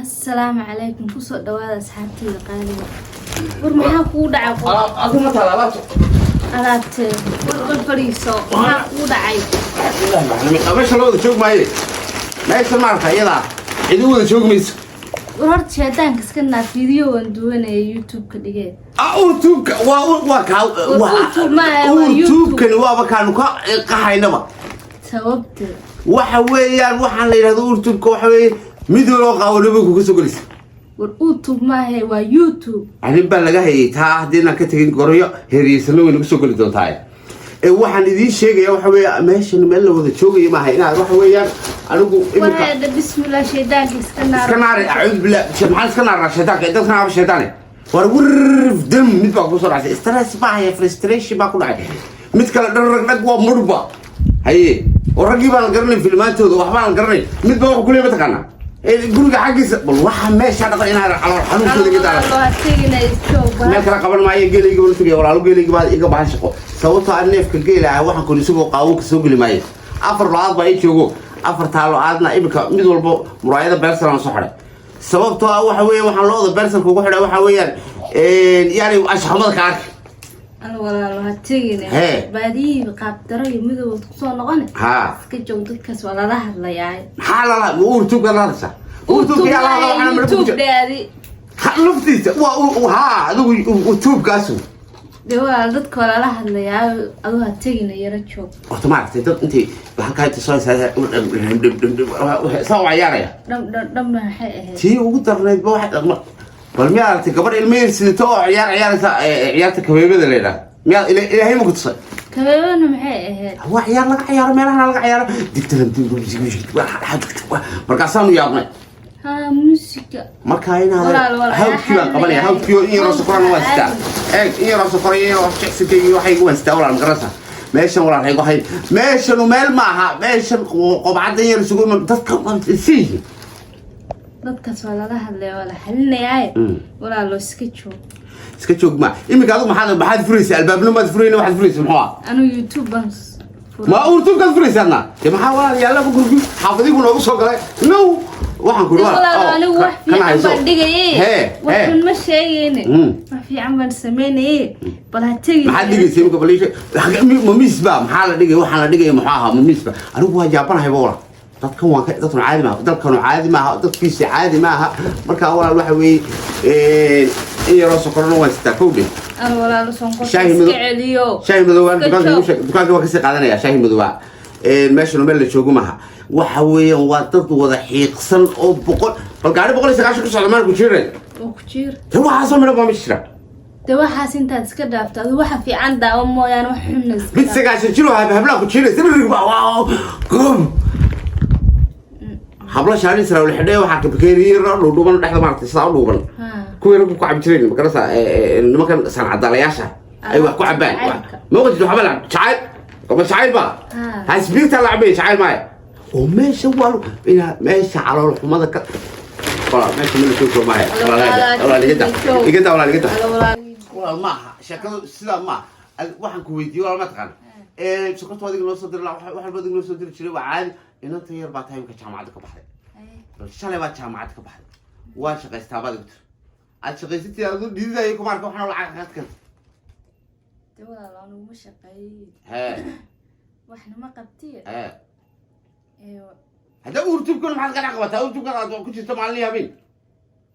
السلام عليكم كسر دواد أصحابتي القالية ورمحا كودا عقو أكو ما طلبت ألات والفريسو ما كودا عيب أنا مش لو تشوف معي ما يسمع الخيرة إذا تشوف ميس ورحت شيطان كسكنا فيديو وندونا يوتيوب كديه يوتيوب يوتيوب ما يوتيوب كان وابا كانوا قحينما سببت وحويان وحن لي هذا يوتيوب كوحوي ميدو قاولوا كسو جلس واليوتيوب ما هي ويوتيوب يعني بلغا هي تا هدينا كتغين قريو هريسنو إنه كسو جلس دونتاي waxaan idin sheegaya waxa weeye meeshan meel la wada joogay ma hayna waxa weeyaan anigu imika bismillah shaydaanka iska naar a'udhu billah maxaan iska naar shaydaanka dadka naar shaydaane war wurf dam mid baa ku soo raacay stress baa ya frustration baa ku dhacay mid kale dharrag waa murba haye oo ragii baan garanay filmaantooda waxba aan garanay mid baa wax ku leeyahay taqana guriga xaqiisa bal waxa meesha dhaqan inaan calool xanuunkooda iga daara meel kala qaban maayo geelayga wala tagay walaalo geelayga baa iga baahan shaqo sababtoo ah neefka geelaha waxaan ku isagoo qaawo ka soo gali maayo afar laad baa ay joogo afar taalo aadna imika mid walba muraayada beersan soo xidhay sababtoo ah waxa weeye waxaan looda beersanka ugu xidhay waxa weeyaan yaani ashxamada ka ark أنا والله هتيجي بعدين قابتري مدو تصون غني كجو دكس ولا ظهر لا يعني حال لا ورتوك لا لسه ورتوك يا الله أنا مربوط هذه خلفتي وها هذا ورتوك قاسو ده ضدك ولا ظهر لا يعني أدو هتيجي يرتشوف أوتوماتيك ده أنت بحكاية تصوير سووا عيارة دم حقه تي وقدر واحد والمياه تكبر الميل سنتو عيارتك كبيبة الليلة مياه إلى ما كنت صي كبيبة محيه هو عيار لك عيار ميلها لك عيار دكتور مركزانو يا ابني ها موسيقى مركاينا هاو كيو قبلي هاو كيو إيه رأس قرآن واستا إيه رأس قرآن إيه رأس شخصيتي وحي واستا ولا مقرصة ماشي ولا حي وحي ماشي ومال معها ماشي وبعدين يرسقون من تذكر سيه dadkaas wala la hadlay wala xalinayay wala loo iska joog ma imika adigu maxaad furaysaa albaabna ma furayna waxaad furaysaa maxaa anu youtube baan ma youtube ka furaysaana maxaa wala yaala ku gurbi xaafadigu noogu soo galay no waxaan ku wala anu wax fiican baan dhigay waxaan ma sheegayne wax fiican baan sameeyay bal ha tagi maxaad dhigaysaa imika baliisha ma misba maxaa la dhigay waxaan la dhigay maxaa ma misba anigu waa jaabanahay wala dadkan waa dadkan caadi ma dadkan caadi ma dadkiisa caadi ma aha marka walaal waxa weey iyo soo korno waa sita kowdi ana walaal soo korno iska celiyo shay madow dukaanka waa ka sii qaadanaya shay madow meesha meel la joogo maaha waxa weeyaan waa dad wada xiiqsan oo boqol bal gaari 190 ku socdo markuu jiray oo ku jir waxa soo miro ma mishra waxaas intaad iska dhaafto waxa fiican daawo mooyaan wax xun iska bid 9 jiro habla ku jiray sibir waaw qom habla shaani sara wal xidhay waxa ka bakeeriyo dhuuban dhaxda maartay saa dhuuban kuweena ku cabbi jireen makarasa nimankan sanacadaalayaasha ay wax ku cabaan ma wajid waxa la jacayl kuma jacayl ba hasbiirta la cabay jacayl ma oo meesha wal ina meesha calool xumada ka wala meesha meel soo maay wala ligada wala ma shakadu sida ma waxaan ku weydiiyo wala ma taqaan shaqada wadiga loo soo diray waxa wadiga loo soo diray jiray waa caadi inanta yar baa tahay ka jaamacad ka baxday bal shalay baa jaamacad ka baxday waa shaqaystaa baad ogtay aad shaqaysatay aad u dhiiday ku markaa waxaan lacag qad kan dawada laanu ma shaqeeyay waxna ma qabtay hada youtube kun maxaad ka qabataa youtube ka ku jirto maalin habeen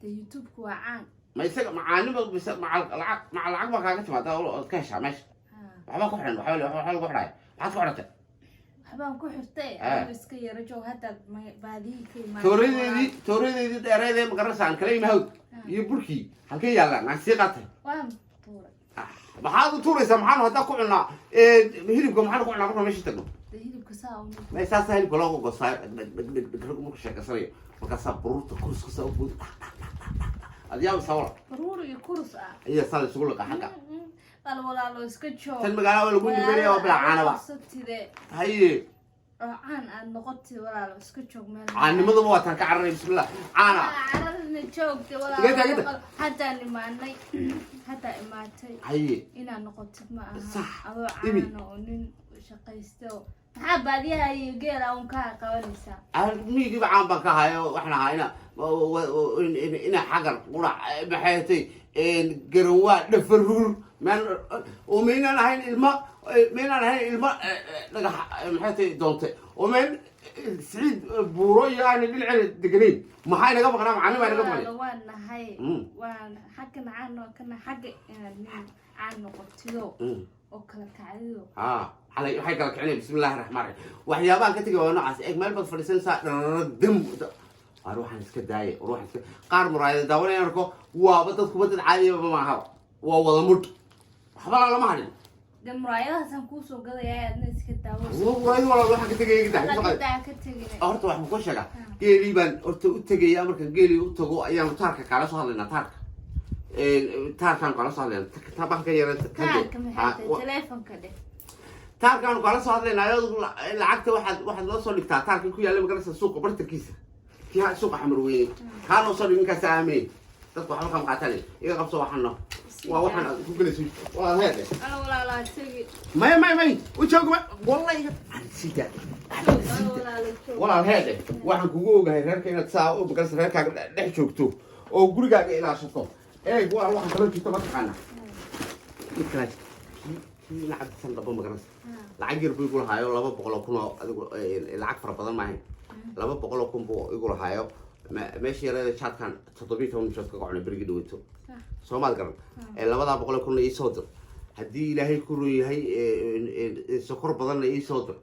youtube ku waa caan ma isaga macaani ma bis ma lacag ba kaaga timaada oo ka heshaa meesha waxba ku xiran waxa lagu xidhay waxaad ku xidhatay waxbaan ku xirtay iska yara joog hadda baadii kay tooreedii dheereedee ma garanaysaa kale imahawd iyo burkii halkay yaalaan aan sii qaatay waan tuuray maxaad u tuuraysaa maxaan hadda ku cunaa hilibka maxaan ku cunaa marka meesha tagno hilibka saa u ma saasa hilibka loo goosay marka sheekasanayo markaasaa baruurta kurska saa u bood adiyaa sawra baruur iyo kurs iyo sal isugu laqa xaqa wala loo iska joog tan magaalada lagu dhibayo oo bilcaana ba haye عان النقطة ولا اسكتشوك مال عان ماذا هو تان كعرني بسم الله عانا عرفني تشوك ولا حتى اللي معني حتى إماتي هي إن النقطة ما صح أو عان ونن شقيستو بعديها يجيل أو كا قوانيسا ميجي بعام بكاها وإحنا هنا إن حجر قرع بحياتي إن جروات نفرور من ومن أنا هاي الماء من أنا هاي الماء بحياتي دونتي ومن سعيد بوروي يعني بالعيد دقنين ما هاي نقبل أنا معنا ما نقبل وانا هاي وانا حكنا عنه كنا حق يعني عنه قلتلو وكلا كعيو على حاجة كعني بسم الله الرحمن الرحيم وحيابان كتير وانا عايز إجمال بس فرسان سا دم أروح أنا سكداي أروح قار مرايد داوني أركو وابتدك بدل عادي ما هو ووضع مد حبل على ما هني دم مرايد سنكوسو قضي يا ناس كداوس ورايد ولا روح كتير كده أرتو واحد مكوش شجع جيلي بان أرتو تجي أمريكا جيلي أرتو أيام تارك على صار لنا تارك تارك على صار لنا تابع كيا تارك تلفون كده تارك أنا على صار لنا العقد واحد لا صار لك تارك كل يوم جالس السوق برت الكيسة فيها سوق حمروين كانوا صار منك سامي تطلع حلقة مقاتلة إيه قبضوا وحنا وحنا كل شيء والله هذا أنا ولا تسوي ما وشوك ما والله سيدا والله هذا واحد كوجو جاي هيك كنا تساو بقص هيك ده شوكتو أو قولي جاي إلى شطة إيه والله واحد كلام كتير ما تقنا يكلاش لعب سند أبو مقرص العجير بيقول هاي ولا بقول كنا العقفر بدل ما هي لا بقول لكم يقول هاي ماشي رأي شات كان تطبيق هم شات كقعنا بريق دويتو سو ما أذكر لا بدا بقول لكم يصدر هدي له كله هي سكر بدلنا يصدر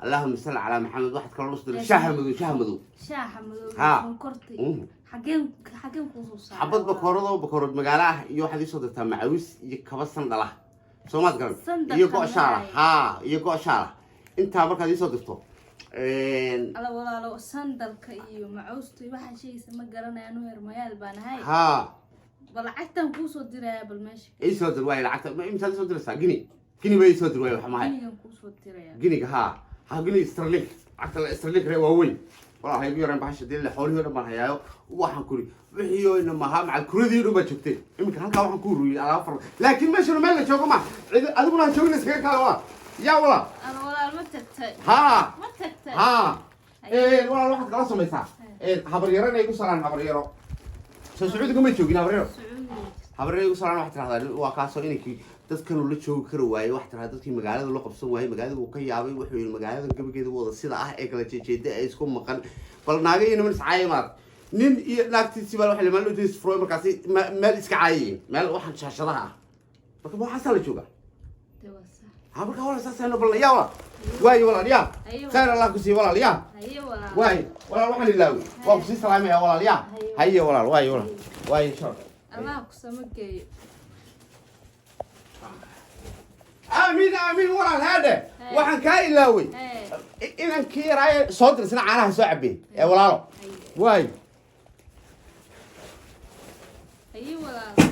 اللهم صل على محمد واحد كان نصدر شهمدو ها حقين خصوصا حبض بكرد مقالة يوحد يصدر تام معوس يكبسن دله سو ما أذكر يقع شارع ها يقع شارع أنت عبرك هذه صدرته على ولا لو صندل كيو معوستي واحد شيء اسمه قرنا أنو هرميال بانهاي ها بالعكتم كوسو ديرها بالماشي اي صدر واي العكتم ما امتى صدر سا جني باي صدر واي وحماي جني كوسو ديرها جني ها جني استرليك عكتم استرليك ري واوين والله هي بيرن باش ديل خولي هذا ما هياو waxaan kuri wixiyo inama ha macal kuradiidu ma joogtay imika halka waxaan ku ruuyay ala far laakiin meesha meel la joogo ma adiguna joogin iska kala waa ya wala ana wala ma tagtay ma tagtay wala waxaad kala samaysaa habar yaran ay ku salaan habar yaro sacuudiga ma joogin habar yaro habarey usaraan wax tiraahdaa waa kaasoo inay dadkan la joogi karo waaye wax tiraahdaa dadkii magaalada la qabsan waaye magaalada uu ka yaabay wuxuu yiri magaalada gabageeda wada sida ah ee kala jeejeeda ay isku maqan bal naagay inuu iscaaymaad nin iyo naagtiisi bal wax lama loo froy markaasi meel iska caayeen meel waxan shaashadaha marka waxa la jooga habarka wala saasayno bal yaa waaye walaaliyaa khayr allah ku sii walaaliyaa waaye walaal waxaan ilaawi waa ku sii salaamaya walaaliyaa haye walaal waaye shar الله كسمك آمين ورا هذا وحن كاي لاوي إن كيراي صدر سنة عنها صعبين يا ولا واي أي ولا